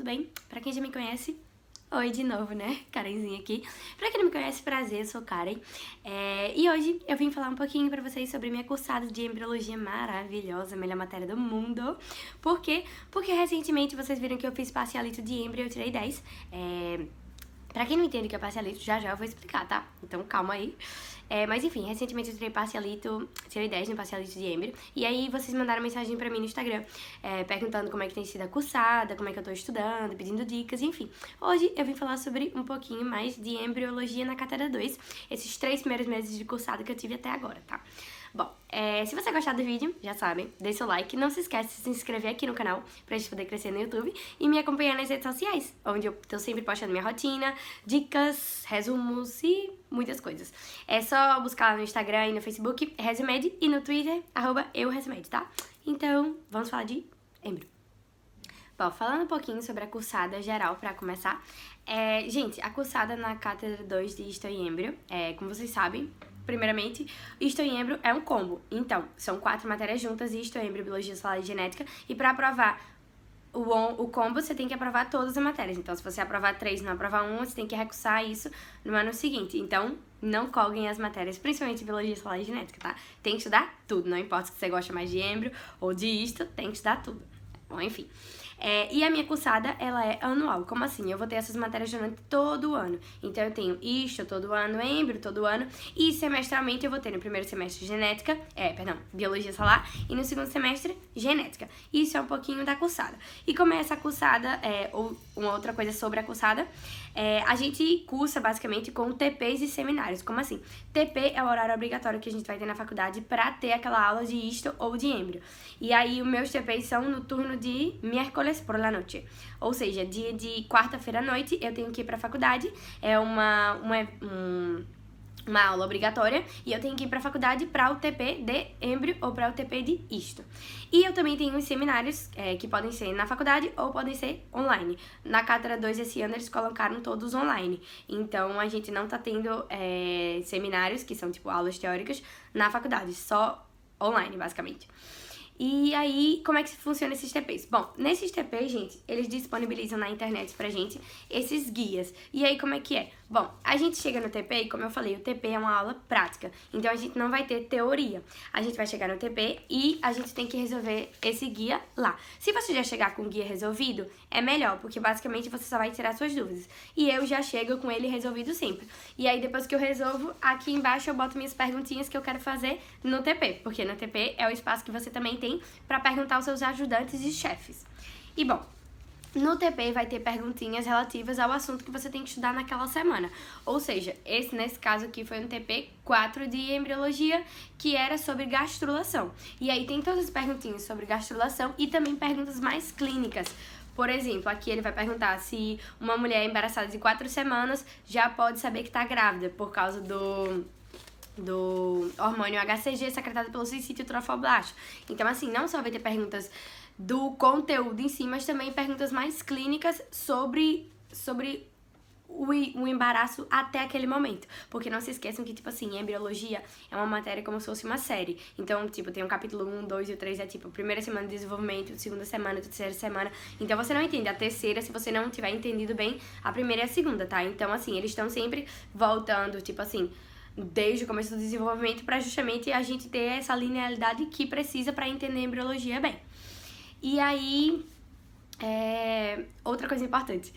bem? Pra quem já me conhece, oi de novo, né? Karenzinha aqui. Pra quem não me conhece, prazer, eu sou Karen. E hoje eu vim falar um pouquinho pra vocês sobre minha cursada de embriologia maravilhosa, a melhor matéria do mundo. Por quê? Porque recentemente vocês viram que eu fiz parcialito de embrio e eu tirei 10. Pra quem não entende o que é parcialito, já eu vou explicar, tá? Então calma aí. Mas enfim, recentemente eu tirei parcialito, tirei 10 no parcialito de embrio. E aí vocês mandaram mensagem pra mim no Instagram, perguntando como é que tem sido a cursada, como é que eu tô estudando, pedindo dicas, enfim. Hoje eu vim falar sobre um pouquinho mais de embriologia na cátedra 2, esses 3 primeiros meses de cursada que eu tive até agora, tá? Bom, se você gostar do vídeo, já sabem, deixe seu like, não se esquece de se inscrever aqui no canal pra gente poder crescer no YouTube e me acompanhar nas redes sociais, onde eu tô sempre postando minha rotina, dicas, resumos e muitas coisas. É só buscar lá no Instagram e no Facebook, Resumed, e no Twitter, @euresumed, tá? Então, vamos falar de embrio. Bom, falando um pouquinho sobre a cursada geral pra começar, gente, a cursada na cátedra 2 de Histo e Embrio, como vocês sabem, primeiramente, Histo e Embrio é um combo. Então, são 4 matérias juntas, Histo, Embrio, Biologia Celular e Genética, e pra aprovar o combo, você tem que aprovar todas as matérias. Então, se você aprovar 3 e não aprovar 1, você tem que recursar isso no ano seguinte. Então, não colguem as matérias, principalmente Biologia Celular e Genética, tá? Tem que estudar tudo, não importa se você gosta mais de Embrio ou de Histo, tem que estudar tudo. Bom, enfim. E a minha cursada, ela é anual. Como assim? Eu vou ter essas matérias durante todo o ano. Então, eu tenho Histo todo ano, Embrio todo ano, e semestralmente eu vou ter no primeiro semestre Biologia Celular, e no segundo semestre, Genética. Isso é um pouquinho da cursada. E como é essa cursada, ou uma outra coisa sobre a cursada, a gente cursa basicamente com TPs e seminários. Como assim? TP é o horário obrigatório que a gente vai ter na faculdade pra ter aquela aula de Histo ou de Embrio. E aí, os meus TPs são no turno de miércoles por la noche. Ou seja, dia de quarta-feira à noite, eu tenho que ir pra faculdade. É uma aula obrigatória, e eu tenho que ir pra faculdade pra o TP de Embrio ou pra o TP de Histo. E eu também tenho os seminários, que podem ser na faculdade ou podem ser online. Na cátedra 2 esse ano eles colocaram todos online, então a gente não tá tendo seminários, que são tipo aulas teóricas, na faculdade, só online, basicamente. E aí, como é que funciona esses TPs? Bom, nesses TPs, gente, eles disponibilizam na internet pra gente esses guias. E aí, como é que é? Bom, a gente chega no TP e, como eu falei, o TP é uma aula prática. Então, a gente não vai ter teoria. A gente vai chegar no TP e a gente tem que resolver esse guia lá. Se você já chegar com o guia resolvido, é melhor, porque basicamente você só vai tirar suas dúvidas. E eu já chego com ele resolvido sempre. E aí, depois que eu resolvo, aqui embaixo eu boto minhas perguntinhas que eu quero fazer no TP. Porque no TP é o espaço que você também tem para perguntar aos seus ajudantes e chefes. E bom, no TP vai ter perguntinhas relativas ao assunto que você tem que estudar naquela semana. Ou seja, nesse caso aqui foi um TP 4 de embriologia, que era sobre gastrulação. E aí tem todas as perguntinhas sobre gastrulação e também perguntas mais clínicas. Por exemplo, aqui ele vai perguntar se uma mulher embaraçada de 4 semanas já pode saber que está grávida por causa do hormônio HCG secretado pelo sítio trofoblasto. Então, assim, não só vai ter perguntas do conteúdo em si, mas também perguntas mais clínicas sobre o embaraço até aquele momento. Porque não se esqueçam que, tipo assim, embriologia é uma matéria como se fosse uma série. Então, tipo, tem um capítulo 1, 2 e o 3 é, tipo, primeira semana de desenvolvimento, segunda semana, terceira semana. Então, você não entende a terceira se você não tiver entendido bem a primeira e a segunda, tá? Então, assim, eles estão sempre voltando, tipo assim, desde o começo do desenvolvimento para justamente a gente ter essa linearidade que precisa para entender a embriologia bem. E aí, outra coisa importante,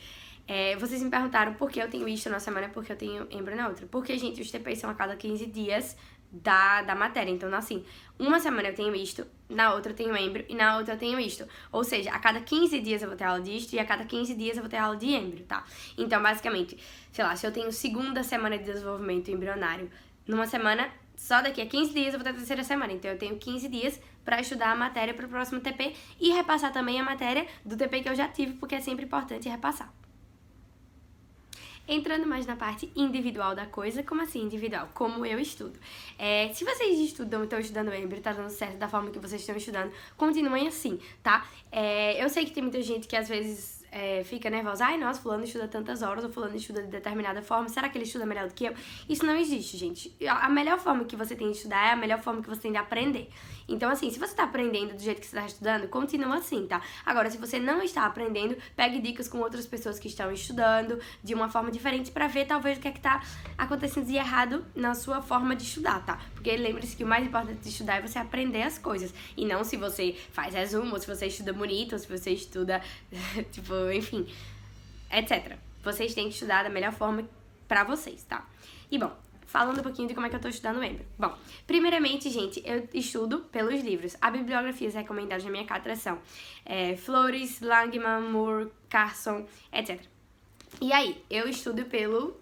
vocês me perguntaram por que eu tenho Histo na semana e por que eu tenho Embrio na outra. Porque, gente, os TPs são a cada 15 dias da matéria. Então, assim, uma semana eu tenho Histo, na outra eu tenho Embrio e na outra eu tenho Histo. Ou seja, a cada 15 dias eu vou ter aula de Histo e a cada 15 dias eu vou ter aula de Embrio, tá? Então, basicamente, sei lá, se eu tenho segunda semana de desenvolvimento embrionário numa semana, só daqui a 15 dias eu vou ter a terceira semana. Então, eu tenho 15 dias pra estudar a matéria pro próximo TP e repassar também a matéria do TP que eu já tive, porque é sempre importante repassar. Entrando mais na parte individual da coisa, como assim individual? Como eu estudo. Se vocês estão estudando Embrio, tá dando certo da forma que vocês estão estudando, continuem assim, tá? Eu sei que tem muita gente que às vezes fica nervosa. Ai, nossa, fulano estuda tantas horas, ou fulano estuda de determinada forma. Será que ele estuda melhor do que eu? Isso não existe, gente. A melhor forma que você tem de estudar é a melhor forma que você tem de aprender. Então, assim, se você tá aprendendo do jeito que você tá estudando, continua assim, tá? Agora, se você não está aprendendo, pegue dicas com outras pessoas que estão estudando de uma forma diferente pra ver, talvez, o que é que tá acontecendo de errado na sua forma de estudar, tá? Porque lembre-se que o mais importante de estudar é você aprender as coisas. E não se você faz resumo, ou se você estuda bonito, ou se você estuda, tipo, enfim, etc. Vocês têm que estudar da melhor forma pra vocês, tá? E, bom, falando um pouquinho de como é que eu tô estudando o Embry. Bom, primeiramente, gente, eu estudo pelos livros. As bibliografias recomendadas na minha cátedra são Flores, Langman, Moore, Carson, etc. E aí, eu estudo pelo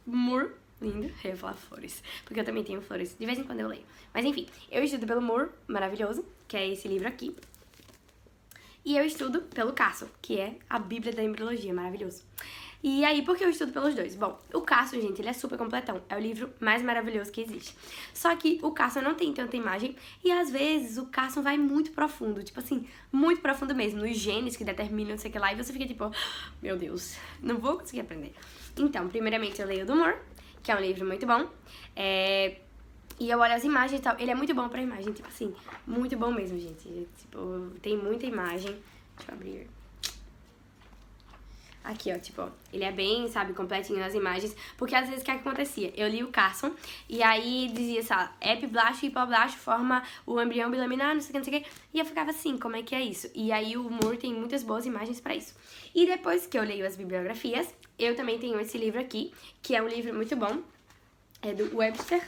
Moore. Lindo, eu ia falar Flores, porque eu também tenho Flores, de vez em quando eu leio. Mas enfim, eu estudo pelo Moore, maravilhoso, que é esse livro aqui. E eu estudo pelo Carson, que é a Bíblia da Embriologia, maravilhoso. E aí, por que eu estudo pelos dois? Bom, o Carson, gente, ele é super completão. É o livro mais maravilhoso que existe. Só que o Carson não tem tanta imagem e, às vezes, o Carson vai muito profundo. Tipo assim, muito profundo mesmo. Nos genes que determinam não sei o que lá. E você fica tipo, meu Deus, não vou conseguir aprender. Então, primeiramente, eu leio do Moore, que é um livro muito bom. E eu olho as imagens e tal. Ele é muito bom pra imagem, tipo assim, muito bom mesmo, gente. Tipo, tem muita imagem. Deixa eu abrir. Aqui, ó, tipo, ele é bem, sabe, completinho nas imagens. Porque às vezes o que acontecia? Eu li o Carson e aí dizia, sabe, epiblasto e hipoblasto forma o embrião bilaminar, não sei o que, não sei o que. E eu ficava assim, como é que é isso? E aí o Moore tem muitas boas imagens pra isso. E depois que eu leio as bibliografias, eu também tenho esse livro aqui, que é um livro muito bom. É do Webster.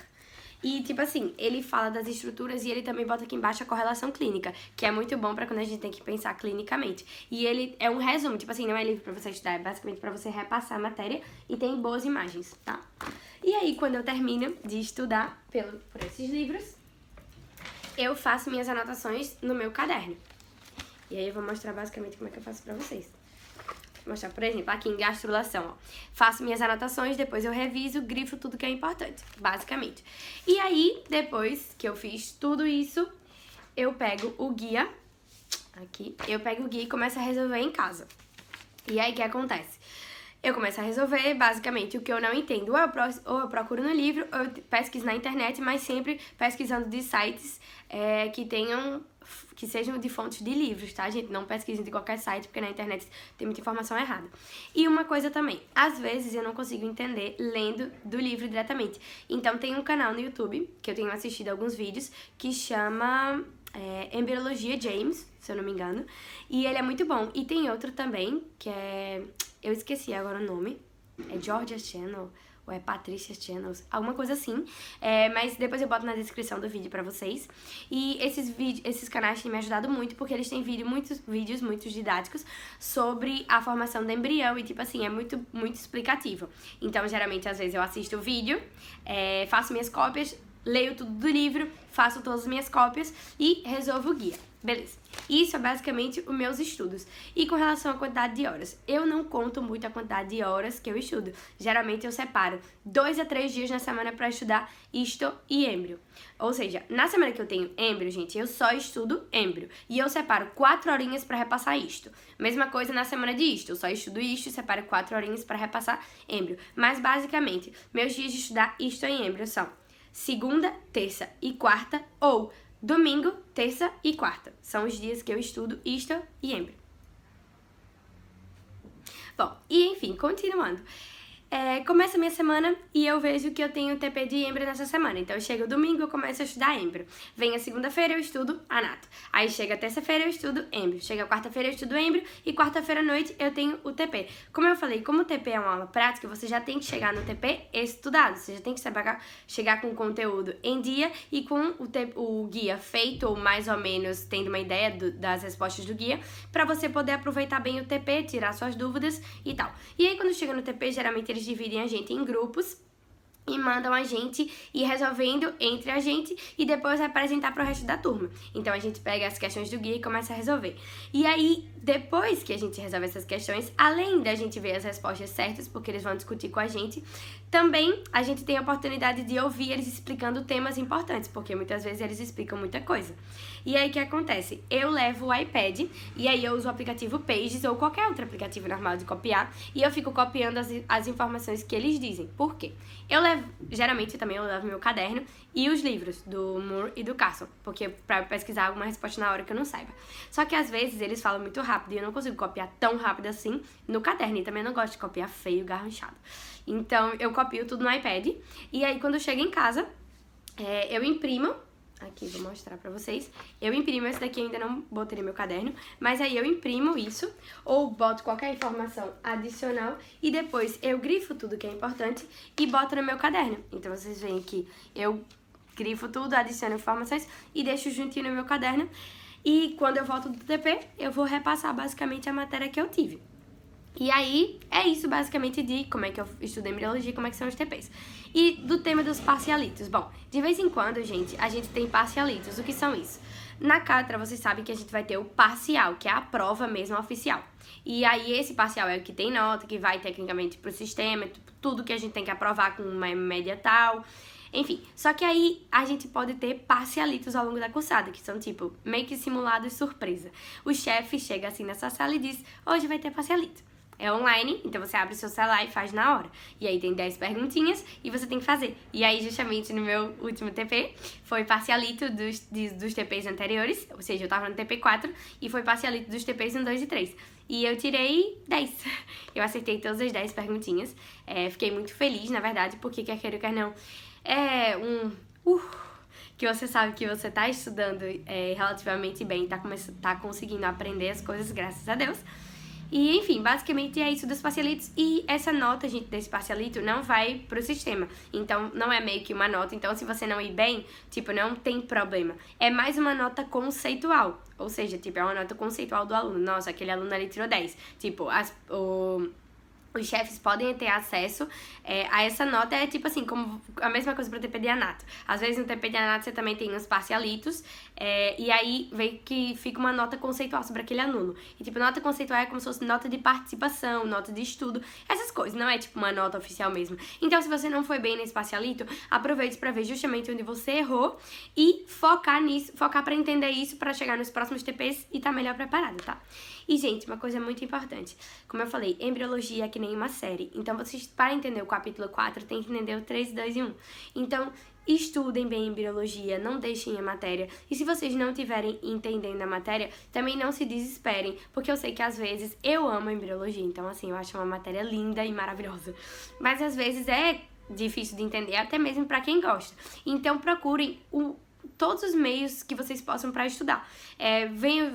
E, tipo assim, ele fala das estruturas e ele também bota aqui embaixo a correlação clínica, que é muito bom pra quando a gente tem que pensar clinicamente. E ele é um resumo, tipo assim, não é livro pra você estudar, é basicamente pra você repassar a matéria e tem boas imagens, tá? E aí, quando eu termino de estudar por esses livros, eu faço minhas anotações no meu caderno. E aí eu vou mostrar basicamente como é que eu faço pra vocês. Vou mostrar, por exemplo, aqui em gastrulação, ó. Faço minhas anotações, depois eu reviso, grifo tudo que é importante, basicamente. E aí, depois que eu fiz tudo isso, eu pego o guia, aqui, eu pego o guia e começo a resolver em casa. E aí, o que acontece? Eu começo a resolver, basicamente, o que eu não entendo. Ou eu procuro no livro, ou eu pesquiso na internet, mas sempre pesquisando de sites que sejam de fontes de livros, tá, gente? Não pesquisem de qualquer site, porque na internet tem muita informação errada. E uma coisa também, às vezes eu não consigo entender lendo do livro diretamente. Então tem um canal no YouTube, que eu tenho assistido alguns vídeos, que chama Embriologia James, se eu não me engano. E ele é muito bom. E tem outro também, que é... Eu esqueci agora o nome. É Georgia Channel, ou é Patricia Channels, alguma coisa assim. Mas depois eu boto na descrição do vídeo pra vocês. E esses canais têm me ajudado muito, porque eles têm muitos vídeos muito didáticos sobre a formação do embrião. E, tipo assim, é muito explicativo. Então, geralmente, às vezes eu assisto o vídeo, faço minhas cópias, leio tudo do livro, faço todas as minhas cópias e resolvo o guia. Beleza. Isso é basicamente os meus estudos. E com relação à quantidade de horas, eu não conto muito a quantidade de horas que eu estudo. Geralmente eu separo 2 a 3 dias na semana para estudar histo e êmbrio. Ou seja, na semana que eu tenho êmbrio, gente, eu só estudo êmbrio. E eu separo 4 horinhas para repassar histo. Mesma coisa na semana de histo, eu só estudo histo e separo 4 horinhas para repassar êmbrio. Mas basicamente, meus dias de estudar histo e êmbrio são segunda, terça e quarta ou domingo, terça e quarta. São os dias que eu estudo histo e êmbrio. Bom, e enfim, continuando. Começa a minha semana e eu vejo que eu tenho TP de êmbrio nessa semana. Então, chega o domingo, eu começo a estudar êmbrio. Vem a segunda-feira, eu estudo anato. Aí, chega a terça-feira, eu estudo êmbrio. Chega a quarta-feira, eu estudo êmbrio. E quarta-feira à noite, eu tenho o TP. Como eu falei, como o TP é uma aula prática, você já tem que chegar no TP estudado. Você já tem que chegar com o conteúdo em dia e com o guia feito, ou mais ou menos tendo uma ideia das respostas do guia, pra você poder aproveitar bem o TP, tirar suas dúvidas e tal. E aí, quando chega no TP, geralmente eles dividem a gente em grupos e mandam a gente ir resolvendo entre a gente e depois apresentar para o resto da turma. Então a gente pega as questões do guia e começa a resolver. E aí, depois que a gente resolve essas questões, além da gente ver as respostas certas, porque eles vão discutir com a gente, também a gente tem a oportunidade de ouvir eles explicando temas importantes, porque muitas vezes eles explicam muita coisa. E aí o que acontece? Eu levo o iPad e aí eu uso o aplicativo Pages ou qualquer outro aplicativo normal de copiar e eu fico copiando as informações que eles dizem. Por quê? Geralmente também eu levo meu caderno e os livros do Moore e do Carson, porque pra pesquisar alguma resposta na hora que eu não saiba. Só que às vezes eles falam muito rápido e eu não consigo copiar tão rápido assim no caderno, e também não gosto de copiar feio, garranchado. Então eu copio tudo no iPad e aí quando eu chego em casa, eu imprimo. Aqui, vou mostrar pra vocês. Eu imprimo, esse daqui ainda não botei no meu caderno, mas aí eu imprimo isso, ou boto qualquer informação adicional, e depois eu grifo tudo que é importante e boto no meu caderno. Então vocês veem que eu grifo tudo, adiciono informações e deixo juntinho no meu caderno. E quando eu volto do TP, eu vou repassar basicamente a matéria que eu tive. E aí, é isso basicamente de como é que eu estudo embriologia, como é que são os TPs. E do tema dos parcialitos. Bom, de vez em quando, gente, a gente tem parcialitos. O que são isso? Na cátedra, vocês sabem que a gente vai ter o parcial, que é a prova mesmo oficial. E aí, esse parcial é o que tem nota, que vai tecnicamente pro sistema, tudo que a gente tem que aprovar com uma média tal. Enfim, só que aí a gente pode ter parcialitos ao longo da cursada, que são tipo, meio que simulados surpresa. O chefe chega assim nessa sala e diz, hoje vai ter parcialito. É online, então você abre o seu celular e faz na hora. E aí tem 10 perguntinhas e você tem que fazer. E aí, justamente no meu último TP, foi parcialito dos TPs anteriores, ou seja, eu tava no TP 4 e foi parcialito dos TPs 1, 2 e 3. E eu tirei 10. Eu acertei todas as 10 perguntinhas. Fiquei muito feliz, na verdade, porque quer queira, quer não, é que você sabe que você tá estudando relativamente bem, tá conseguindo aprender as coisas, graças a Deus. E, enfim, basicamente é isso dos parcialitos. E essa nota, gente, desse parcialito não vai pro sistema. Então, não é meio que uma nota. Então, se você não ir bem, tipo, não tem problema. É mais uma nota conceitual. Ou seja, tipo, é uma nota conceitual do aluno. Nossa, aquele aluno ali tirou 10. Tipo, os chefes podem ter acesso a essa nota, tipo assim, como a mesma coisa para o TP de Anato. Às vezes no TP de Anato você também tem uns parcialitos, e aí vem que fica uma nota conceitual sobre aquele aluno. E tipo, nota conceitual é como se fosse nota de participação, nota de estudo, essas coisas, não é tipo uma nota oficial mesmo. Então, se você não foi bem nesse parcialito, aproveite para ver justamente onde você errou e focar nisso, focar para entender isso, para chegar nos próximos TPs e tá melhor preparado, tá? E, gente, uma coisa muito importante. Como eu falei, embriologia é que nem uma série. Então, vocês, para entender o capítulo 4, tem que entender o 3, 2 e 1. Então, estudem bem embriologia, não deixem a matéria. E se vocês não estiverem entendendo a matéria, também não se desesperem, porque eu sei que às vezes eu amo embriologia. Então, assim, eu acho uma matéria linda e maravilhosa. Mas às vezes é difícil de entender, até mesmo para quem gosta. Então, procurem todos os meios que vocês possam para estudar.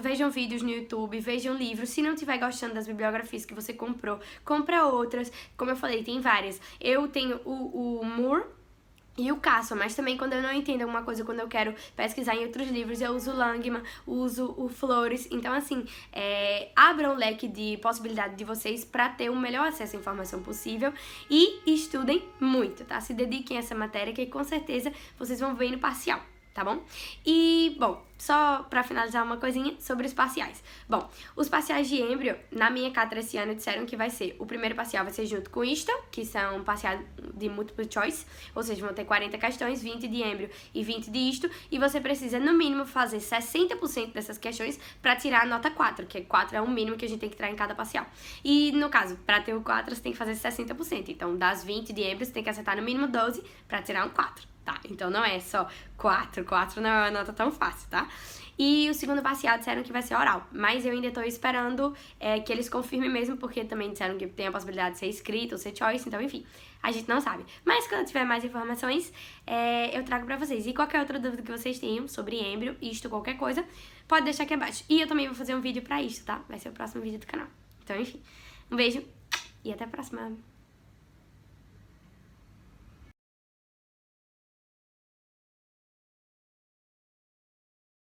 Vejam vídeos no YouTube, vejam livros. Se não estiver gostando das bibliografias que você comprou, compra outras. Como eu falei, tem várias. Eu tenho o Moore e o Carson, mas também quando eu não entendo alguma coisa, quando eu quero pesquisar em outros livros, eu uso o Langman, uso o Flores. Então, assim, abram o leque de possibilidade de vocês para ter o melhor acesso à informação possível e estudem muito, tá? Se dediquem a essa matéria que com certeza vocês vão ver no parcial. Tá bom? E, bom, só pra finalizar uma coisinha sobre os parciais. Bom, os parciais de embrio, na minha cátedra esse ano, disseram que vai ser, o primeiro parcial vai ser junto com isto, que são parciais de multiple choice, ou seja, vão ter 40 questões, 20 de embrio e 20 de isto, e você precisa, no mínimo, fazer 60% dessas questões pra tirar a nota 4, que 4 é o mínimo que a gente tem que tirar em cada parcial. E, no caso, pra ter o 4, você tem que fazer 60%. Então, das 20 de embrio, você tem que acertar no mínimo 12 pra tirar um 4. Tá, então não é só 4 não é uma nota tão fácil, tá? E o segundo parcial disseram que vai ser oral, mas eu ainda tô esperando que eles confirmem mesmo, porque também disseram que tem a possibilidade de ser escrito ou ser choice, então enfim, a gente não sabe. Mas quando eu tiver mais informações, eu trago pra vocês. E qualquer outra dúvida que vocês tenham sobre embrio, isto, qualquer coisa, pode deixar aqui abaixo. E eu também vou fazer um vídeo pra isto, tá? Vai ser o próximo vídeo do canal. Então enfim, um beijo e até a próxima!